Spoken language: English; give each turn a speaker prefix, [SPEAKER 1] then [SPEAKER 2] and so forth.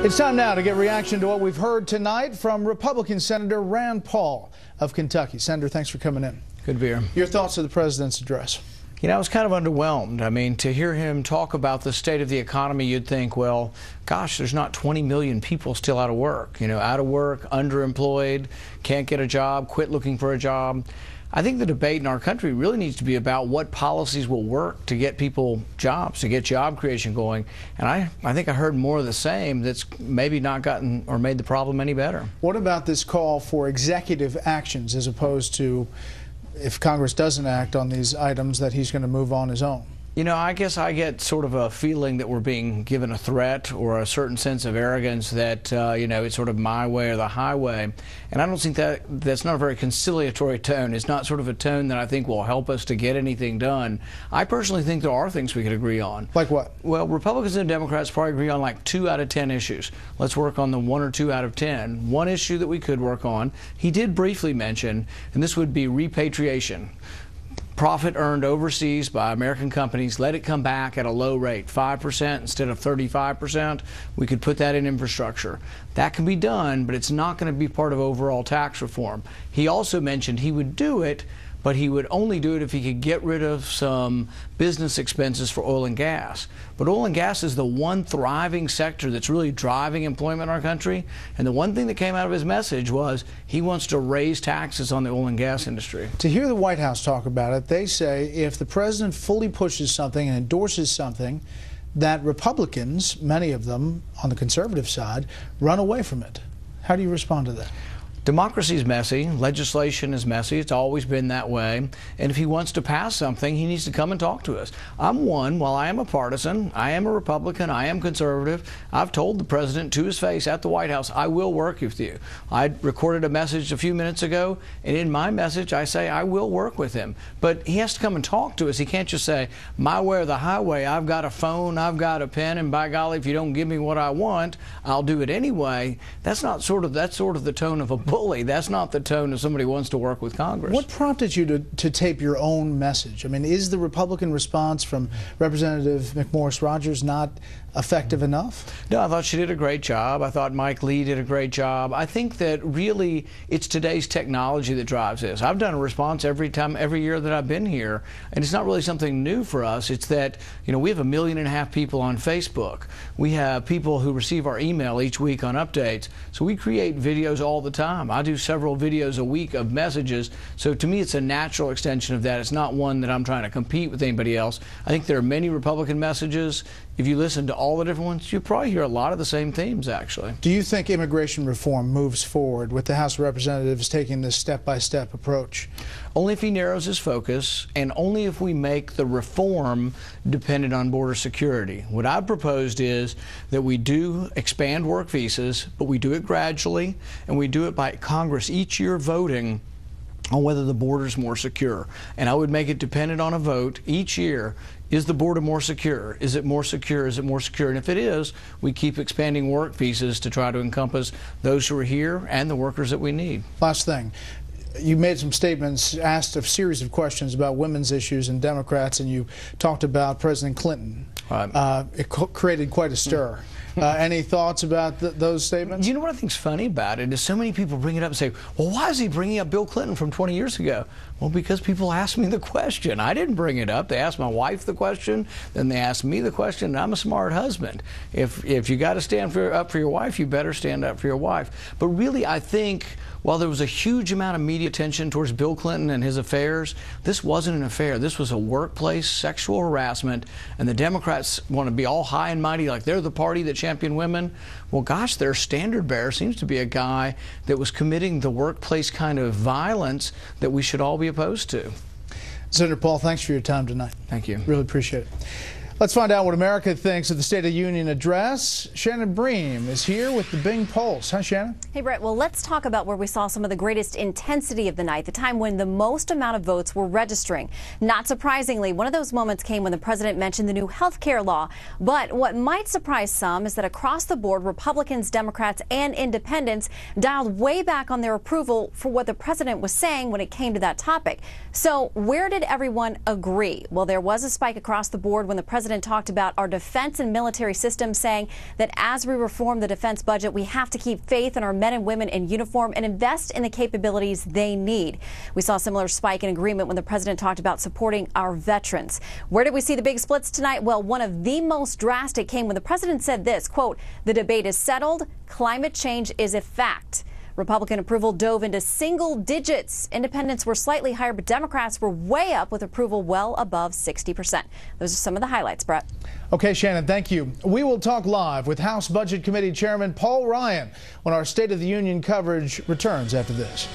[SPEAKER 1] It's time now to get reaction to what we've heard tonight from Republican Senator Rand Paul of Kentucky. Senator, thanks for coming in.
[SPEAKER 2] Good to be here.
[SPEAKER 1] Your thoughts of the president's address?
[SPEAKER 2] You know, I was kind of underwhelmed. I mean, to hear him talk about the state of the economy, you'd think, well, gosh, there's not 20 million people still out of work. You know, out of work, underemployed, can't get a job, quit looking for a job. I think the debate in our country really needs to be about what policies will work to get people jobs, to get job creation going. And I think I heard more of the same that's maybe not gotten or made the problem any better.
[SPEAKER 1] What about this call for executive actions as opposed to, if Congress doesn't act on these items, that he's going to move on his own?
[SPEAKER 2] You know, I guess I get sort of a feeling that we're being given a threat or a certain sense of arrogance that, you know, it's sort of my way or the highway. And I don't think that's not a very conciliatory tone. It's not sort of a tone that I think will help us to get anything done. I personally think there are things we could agree on.
[SPEAKER 1] Like what?
[SPEAKER 2] Well, Republicans and Democrats probably agree on like 2 out of 10 issues. Let's work on the 1 or 2 out of 10. One issue that we could work on, he did briefly mention, and this would be repatriation. Profit earned overseas by American companies, let it come back at a low rate, 5% instead of 35%. We could put that in infrastructure. That can be done, but it's not going to be part of overall tax reform. He also mentioned he would do it, but he would only do it if he could get rid of some business expenses for oil and gas. But oil and gas is the one thriving sector that's really driving employment in our country. And the one thing that came out of his message was he wants to raise taxes on the oil and gas industry.
[SPEAKER 1] To hear the White House talk about it, they say if the president fully pushes something and endorses something, that Republicans, many of them on the conservative side, run away from it. How do you respond to that?
[SPEAKER 2] Democracy is messy. Legislation is messy. It's always been that way. And if he wants to pass something, he needs to come and talk to us. I'm one. While I am a partisan, I am a Republican, I am conservative. I've told the president to his face at the White House, I will work with you. I recorded a message a few minutes ago, and in my message, I say I will work with him. But he has to come and talk to us. He can't just say, my way or the highway. I've got a phone, I've got a pen, and by golly, if you don't give me what I want, I'll do it anyway. That's sort of the tone of a bully. That's not the tone of somebody who wants to work with Congress.
[SPEAKER 1] What prompted you to tape your own message? I mean, is the Republican response from Representative McMorris-Rodgers not effective enough?
[SPEAKER 2] No, I thought she did a great job. I thought Mike Lee did a great job. I think that really it's today's technology that drives this. I've done a response every year that I've been here, and it's not really something new for us. It's that, you know, we have 1.5 million people on Facebook. We have people who receive our email each week on updates. So we create videos all the time. I do several videos a week of messages. So to me, it's a natural extension of that. It's not one that I'm trying to compete with anybody else. I think there are many Republican messages. If you listen to all the different ones, you probably hear a lot of the same themes, actually.
[SPEAKER 1] Do you think immigration reform moves forward with the House of Representatives taking this step-by-step approach?
[SPEAKER 2] Only if he narrows his focus, and only if we make the reform dependent on border security. What I've proposed is that we do expand work visas, but we do it gradually, and we do it by Congress each year voting on whether the border is more secure. And I would make it dependent on a vote each year. Is the border more secure? Is it more secure? Is it more secure? And if it is, we keep expanding work visas to try to encompass those who are here and the workers that we need.
[SPEAKER 1] Last thing. You made some statements, asked a series of questions about women's issues and Democrats, and you talked about President Clinton. Right. It created quite a stir. Any thoughts about those statements?
[SPEAKER 2] You know what I think's funny about it is so many people bring it up and say, well, why is he bringing up Bill Clinton from 20 years ago? Well, because people asked me the question. I didn't bring it up. They asked my wife the question, then they asked me the question, and I'm a smart husband. If you got to stand up for your wife, you better stand up for your wife. But really, I think while there was a huge amount of media attention towards Bill Clinton and his affairs, this wasn't an affair. This was a workplace sexual harassment, and the Democrats want to be all high and mighty like they're the party that championed women. Well, gosh, their standard bearer seems to be a guy that was committing the workplace kind of violence that we should all be opposed to.
[SPEAKER 1] Senator Paul, thanks for your time tonight.
[SPEAKER 2] Thank you.
[SPEAKER 1] Really appreciate it. Let's find out what America thinks of the State of the Union address. Shannon Bream is here with the Bing Pulse. Hi, Shannon.
[SPEAKER 3] Hey, Brett. Well, let's talk about where we saw some of the greatest intensity of the night, the time when the most amount of votes were registering. Not surprisingly, one of those moments came when the president mentioned the new health care law. But what might surprise some is that across the board, Republicans, Democrats, and independents dialed way back on their approval for what the president was saying when it came to that topic. So where did everyone agree? Well, there was a spike across the board when the president president talked about our defense and military system, saying that as we reform the defense budget, we have to keep faith in our men and women in uniform and invest in the capabilities they need. We saw a similar spike in agreement when the president talked about supporting our veterans. Where did we see the big splits tonight? Well, one of the most drastic came when the president said this, quote, "The debate is settled. Climate change is a fact." Republican approval dove into single digits. Independents were slightly higher, but Democrats were way up with approval well above 60%. Those are some of the highlights, Brett.
[SPEAKER 1] Okay, Shannon, thank you. We will talk live with House Budget Committee Chairman Paul Ryan when our State of the Union coverage returns after this.